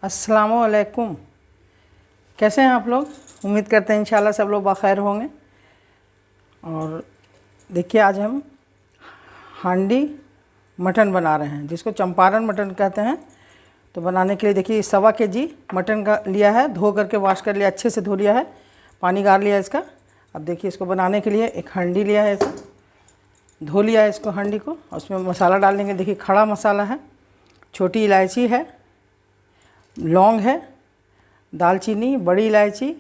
अस्सलामुअलैकुम। कैसे हैं आप लोग? उम्मीद करते हैं इंशाल्लाह सब लोग बखैर होंगे। और देखिए आज हम हांडी मटन बना रहे हैं, जिसको चंपारण मटन कहते हैं। तो बनाने के लिए देखिए 1.25 kg मटन का लिया है, धो करके वॉश कर लिया, अच्छे से धो लिया है, पानी गार लिया इसका। अब देखिए इसको बनाने के लिए एक हांडी लिया है, ऐसा धो लिया है इसको हांडी को। उसमें मसाला डाल देंगे। देखिए खड़ा मसाला है, छोटी इलायची है, लौंग है, दालचीनी, बड़ी इलायची,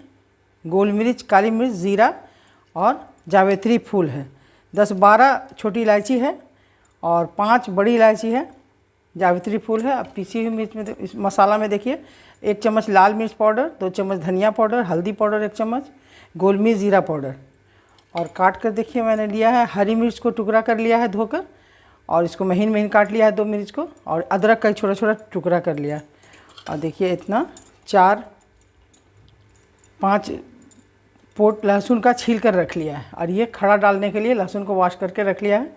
गोल मिर्च, काली मिर्च, ज़ीरा और जावित्री फूल है। 10-12 छोटी इलायची है और 5 बड़ी इलायची है, जावित्री फूल है। अब पीसी हुई मिर्च में इस मसाला में देखिए 1 चम्मच लाल मिर्च पाउडर, 2 चम्मच धनिया पाउडर, हल्दी पाउडर 1 चम्मच, गोल मिर्च, ज़ीरा पाउडर। और काट कर देखिए मैंने लिया है हरी मिर्च को टुकड़ा कर लिया है धोकर, और इसको महीन महीन काट लिया है 2 मिर्च को, और अदरक का छोटा छोटा टुकड़ा कर लिया है। और देखिए इतना 4-5 पोट लहसुन का छील कर रख लिया है, और ये खड़ा डालने के लिए लहसुन को वॉश करके रख लिया है।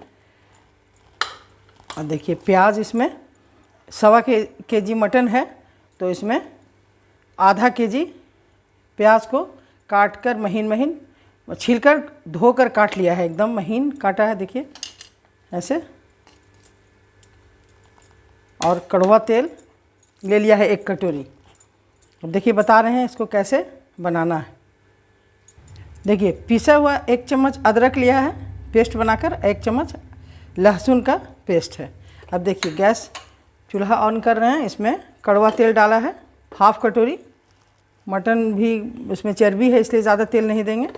और देखिए प्याज, इसमें 1.25 kg मटन है तो इसमें आधा kg प्याज को काट कर महीन महीन छील कर धोकर काट लिया है, एकदम महीन काटा है देखिए ऐसे। और कड़वा तेल ले लिया है 1 कटोरी। अब देखिए बता रहे हैं इसको कैसे बनाना है। देखिए पिसा हुआ 1 चम्मच अदरक लिया है पेस्ट बनाकर, 1 चम्मच लहसुन का पेस्ट है। अब देखिए गैस चूल्हा ऑन कर रहे हैं, इसमें कड़वा तेल डाला है 1/2 कटोरी। मटन भी इसमें चर्बी है इसलिए ज़्यादा तेल नहीं देंगे।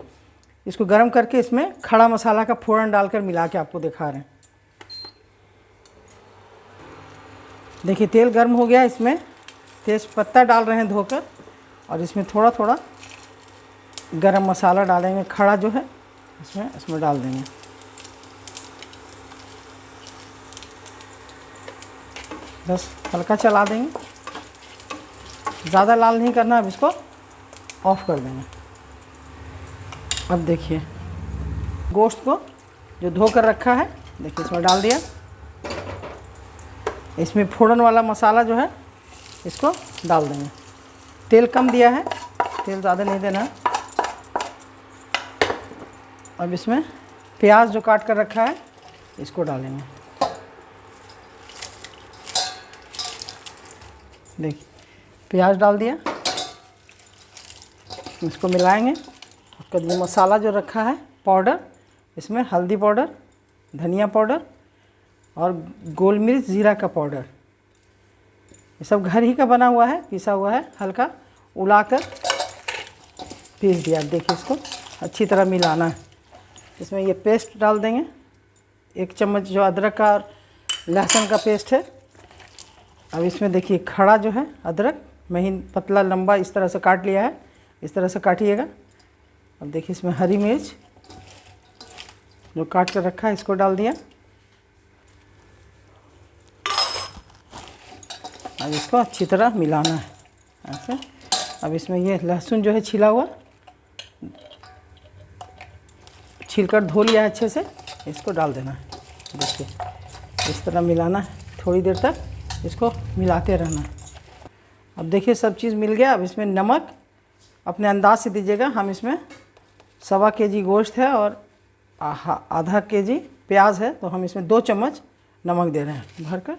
इसको गर्म करके इसमें खड़ा मसाला का फोड़न डालकर मिला के आपको दिखा रहे हैं। देखिए तेल गर्म हो गया, इसमें तेज़ पत्ता डाल रहे हैं धोकर, और इसमें थोड़ा थोड़ा गरम मसाला डालेंगे खड़ा जो है इसमें डाल देंगे। बस हल्का चला देंगे, ज़्यादा लाल नहीं करना। अब इसको ऑफ कर देंगे। अब देखिए गोश्त को जो धो कर रखा है देखिए इसमें डाल दिया। इसमें फोड़न वाला मसाला जो है इसको डाल देंगे। तेल कम दिया है, तेल ज़्यादा नहीं देना है। अब इसमें प्याज जो काट कर रखा है इसको डालेंगे। देखिए प्याज डाल दिया, इसको मिलाएंगे। उसका जो मसाला जो रखा है पाउडर, इसमें हल्दी पाउडर, धनिया पाउडर और गोल मिर्च, ज़ीरा का पाउडर, ये सब घर ही का बना हुआ है, पिसा हुआ है, हल्का उलाकर पीस दिया। देखिए इसको अच्छी तरह मिलाना है। इसमें ये पेस्ट डाल देंगे 1 चम्मच जो अदरक का और लहसुन का पेस्ट है। अब इसमें देखिए खड़ा जो है अदरक महीन पतला लंबा इस तरह से काट लिया है, इस तरह से काटिएगा। अब देखिए इसमें हरी मिर्च जो काट कर रखा है इसको डाल दिया। अब इसको अच्छी तरह मिलाना है ऐसे। अब इसमें ये लहसुन जो है छिला हुआ, छिलकर धो लिया है अच्छे से, इसको डाल देना है। देखिए इस तरह मिलाना है, थोड़ी देर तक इसको मिलाते रहना है। अब देखिए सब चीज़ मिल गया। अब इसमें नमक अपने अंदाज से दीजिएगा। हम इसमें 1.25 kg गोश्त है और आधा kg प्याज है, तो हम इसमें 2 चम्मच नमक दे रहे हैं भर कर।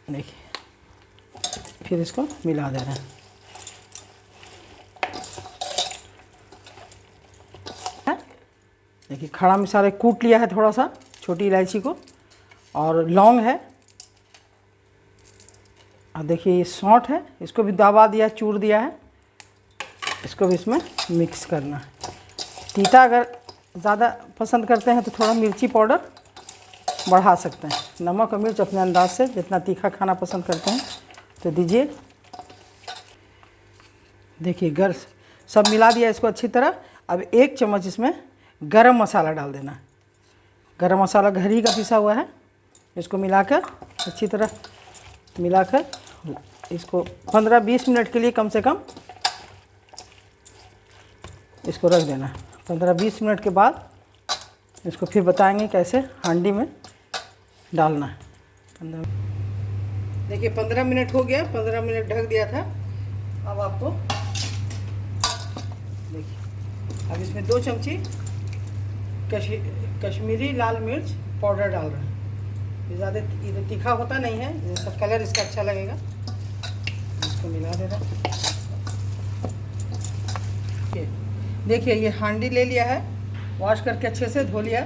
देखिए फिर इसको मिला दे रहे हैं। देखिए खड़ा मसाला कूट लिया है थोड़ा सा, छोटी इलायची को, और लौंग है। और देखिए ये सौंठ है, इसको भी दबा दिया, चूर दिया है। इसको भी इसमें मिक्स करना है। तीता अगर ज़्यादा पसंद करते हैं तो थोड़ा मिर्ची पाउडर बढ़ा सकते हैं। नमक और मिर्च अपने अंदाज से जितना तीखा खाना पसंद करते हैं तो दीजिए। देखिए सब मिला दिया इसको अच्छी तरह। अब 1 चम्मच इसमें गरम मसाला डाल देना है। गरम मसाला घर ही का पिसा हुआ है। इसको मिलाकर अच्छी तरह मिलाकर इसको 15-20 मिनट के लिए कम से कम इसको रख देना है। 15-20 मिनट के बाद इसको फिर बताएंगे कैसे हांडी में डालना है। देखिए 15 मिनट हो गया, 15 मिनट ढक दिया था। अब आपको देखिए, अब इसमें 2 चमची कश्मीरी लाल मिर्च पाउडर डाल रहे हैं। ये ज़्यादा ये तीखा होता नहीं है, जैसा कलर इसका अच्छा लगेगा। इसको मिला दे रहा है। देखिए ये हांडी ले लिया है, वॉश करके अच्छे से धो लिया।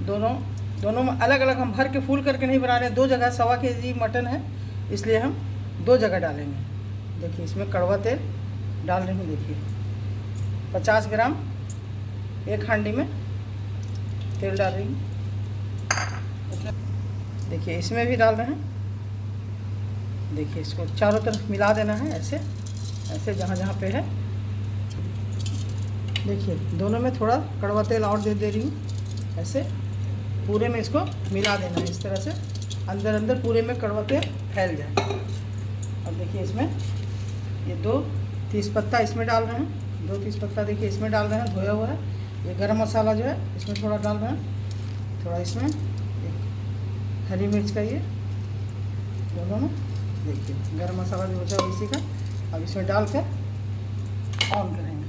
दोनों में अलग अलग हम भर के फूल करके नहीं बना रहे हैं। 2 जगह 1.25 kg मटन है, इसलिए हम 2 जगह डालेंगे। देखिए इसमें कड़वा तेल डाल रही हूँ। देखिए 50 ग्राम एक हांडी में तेल डाल रही हूँ। देखिए इसमें भी डाल रहे हैं। देखिए इसको चारों तरफ मिला देना है, ऐसे ऐसे जहाँ जहाँ पे है। देखिए दोनों में थोड़ा कड़वा तेल और दे रही हूँ। ऐसे पूरे में इसको मिला देना है, इस तरह से अंदर अंदर पूरे में कड़वा तेल फैल जाए। अब देखिए इसमें ये 2 तेज़पत्ता इसमें डाल रहे हैं। 2 तेज़पत्ता देखिए इसमें डाल रहे हैं, धोया हुआ है। ये गरम मसाला जो है इसमें थोड़ा डाल रहे हैं, थोड़ा इसमें एक हरी मिर्च का ये दोनों में। देखिए गरम मसाला जो होता है इसी का अब इसमें डालकर ऑन करेंगे।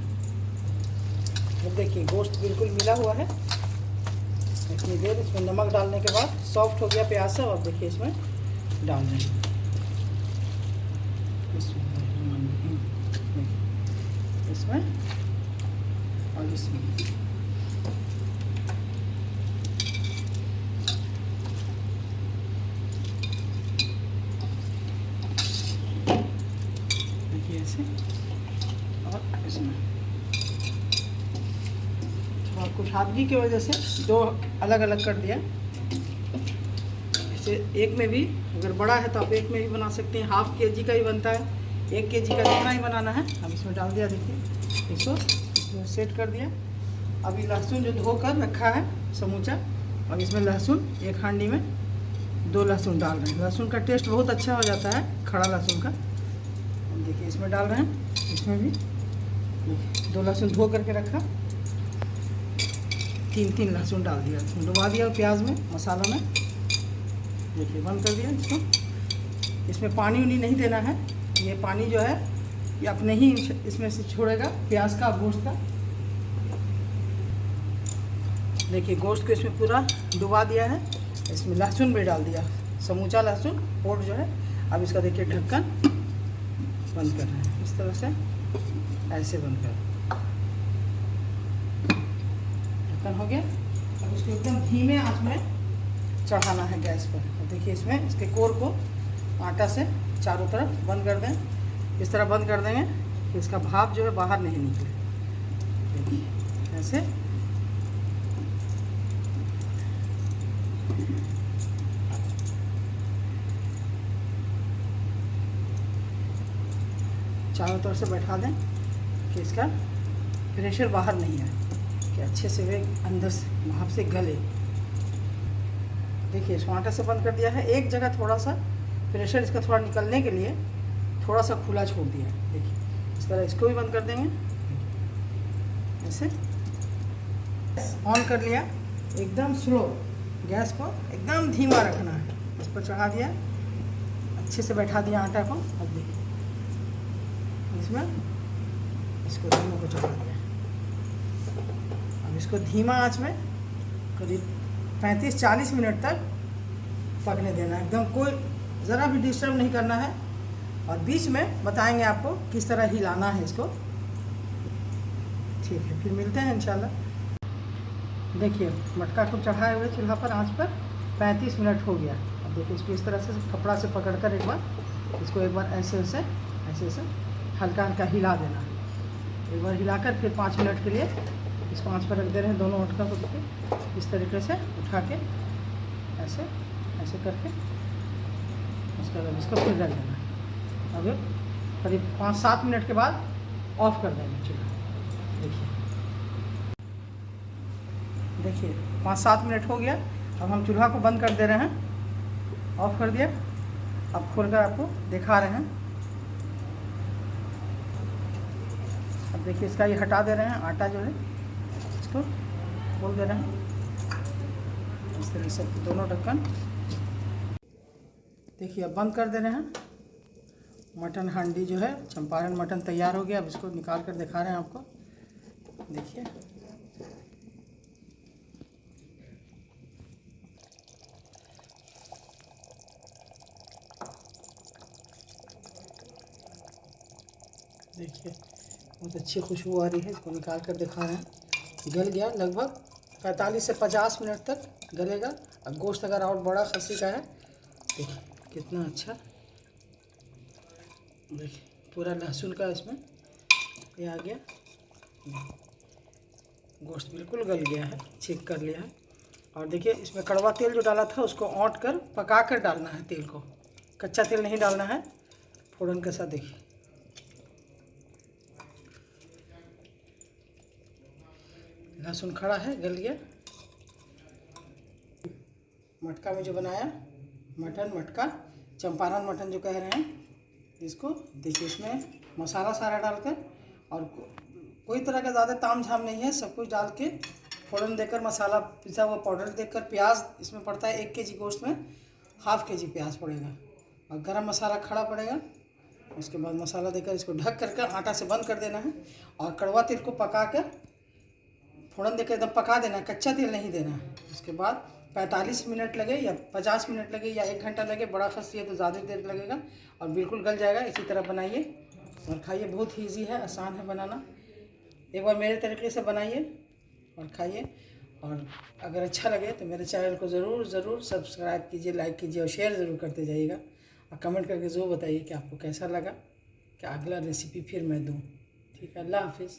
अब देखिए गोश्त बिल्कुल मिला हुआ है। इतनी देर इसमें नमक डालने के बाद सॉफ्ट हो गया प्याज सब। अब देखिए इसमें डाल देंगे, इसमें और इसमें। देखिए ऐसे और इसमें कुछ हादगी की वजह से 2 अलग अलग कर दिया। जैसे एक में भी अगर बड़ा है तो आप एक में भी बना सकते हैं। 1/2 kg का ही बनता है, 1 kg का जितना ही बनाना है। अब इसमें डाल दिया। देखिए इसको इसमें सेट कर दिया। अभी लहसुन जो धोकर रखा है समूचा, अब इसमें लहसुन एक हांडी में 2 लहसुन डाल रहे हैं। लहसुन का टेस्ट बहुत अच्छा हो जाता है, खड़ा लहसुन का। देखिए इसमें डाल रहे हैं। इसमें भी 2 लहसुन धो करके रखा, 3 लहसुन डाल दिया। इसमें डुबा दिया प्याज में, मसाला में। देखिए बंद कर दिया इसको। इसमें पानी उनी नहीं देना है। ये पानी जो है ये अपने ही इसमें से छोड़ेगा, प्याज का, गोश्त का। देखिए गोश्त को इसमें पूरा डुबा दिया है। इसमें लहसुन भी डाल दिया, समूचा लहसुन पोट जो है। अब इसका देखिए ढक्कन बंद कर रहे हैं, इस तरह से ऐसे बंद कर। ढक्कन हो गया। अब इसको एकदम धीमे आंच में चढ़ाना है गैस पर। देखिए इसमें इसके कोर को आटा से चारों तरफ बंद कर दें। इस तरह बंद कर देंगे कि इसका भाप जो है बाहर नहीं निकले। देखिए ऐसे चारों तरफ से बैठा दें कि इसका प्रेशर बाहर नहीं आए, कि अच्छे से वे अंदर से भाप से गले। देखिए इसको आटा से बंद कर दिया है। एक जगह थोड़ा सा प्रेशर इसका थोड़ा निकलने के लिए थोड़ा सा खुला छोड़ दिया है। देखिए इस तरह इसको भी बंद कर देंगे। ऐसे ऑन कर लिया, एकदम स्लो, गैस को एकदम धीमा रखना है। इस पर चढ़ा दिया, अच्छे से बैठा दिया आटा को। अब देखिए इसमें इसको दोनों को चढ़ा दिया। अब इसको धीमा आंच में करीब 35-40 मिनट तक पकने देना है। एकदम कोई ज़रा भी डिस्टर्ब नहीं करना है। और बीच में बताएंगे आपको किस तरह हिलाना है इसको। ठीक है, फिर मिलते हैं इंशाल्लाह। देखिए मटका को चढ़ाए हुए चूल्हा पर आंच पर 35 मिनट हो गया। अब देखिए इसको इस तरह से कपड़ा से पकड़कर एक बार ऐसे ऐसे हल्का हल्का हिला देना है। एक बार हिलाकर फिर 5 मिनट के लिए इसको आंच पर रख दे रहे हैं। दोनों मटका को देखिए इस तरीके से उठा के ऐसे ऐसे करके उसके बाद इसको फिर रख देना है। अब करीब 5-7 मिनट के बाद ऑफ़ कर देंगे चूल्हा। देखिए 5-7 मिनट हो गया। अब हम चूल्हा को बंद कर दे रहे हैं, ऑफ़ कर दिया। अब खोल कर आपको दिखा रहे हैं। अब देखिए इसका ये हटा दे रहे हैं, आटा जो है इसको खोल दे रहे हैं इस तरह से दोनों ढक्कन। देखिए अब बंद कर दे रहे हैं। मटन हांडी जो है चंपारण मटन तैयार हो गया। अब इसको निकाल कर दिखा रहे हैं आपको। देखिए देखिए बहुत अच्छी खुशबू आ रही है। इसको निकाल कर दिखा रहे हैं। गल गया, लगभग 45 से 50 मिनट तक गलेगा। अब गोश्त अगर और बड़ा खस्सी का है, देखिए कितना अच्छा, देखिए पूरा लहसुन का इसमें ये आ गया। गोश्त बिल्कुल गल गया है, चेक कर लिया है। और देखिए इसमें कड़वा तेल जो डाला था उसको औंट कर पका कर डालना है तेल को, कच्चा तेल नहीं डालना है। फोड़न के साथ देखिए लहसुन खड़ा है, गल गया। मटका में जो बनाया मटन, मटका चंपारण मटन जो कह रहे हैं इसको, देखिए इसमें मसाला सारा डालकर, और कोई तरह का ज़्यादा ताम झाम नहीं है, सब कुछ डाल के फ़ौरन देकर, मसाला पिसा हुआ पाउडर देकर, प्याज इसमें पड़ता है 1 केजी गोश्त में 1/2 केजी प्याज पड़ेगा, और गरम मसाला खड़ा पड़ेगा। उसके बाद मसाला देकर इसको ढक करके आटा से बंद कर देना है, और कड़वा तेल को पका कर फ़ौरन देकर एकदम पका देना है, कच्चा तेल नहीं देना है। उसके बाद 45 मिनट लगे या 50 मिनट लगे या 1 घंटा लगे, बड़ा खस्सी है तो ज़्यादा देर लगेगा, और बिल्कुल गल जाएगा। इसी तरह बनाइए और खाइए, बहुत ही ईजी है, आसान है बनाना। एक बार मेरे तरीके से बनाइए और खाइए, और अगर अच्छा लगे तो मेरे चैनल को ज़रूर सब्सक्राइब कीजिए, लाइक कीजिए और शेयर ज़रूर करते जाइएगा, और कमेंट करके ज़रूर बताइए कि आपको कैसा लगा, कि अगला रेसिपी फिर मैं दूँ। ठीक है, अल्लाह हाफिज़।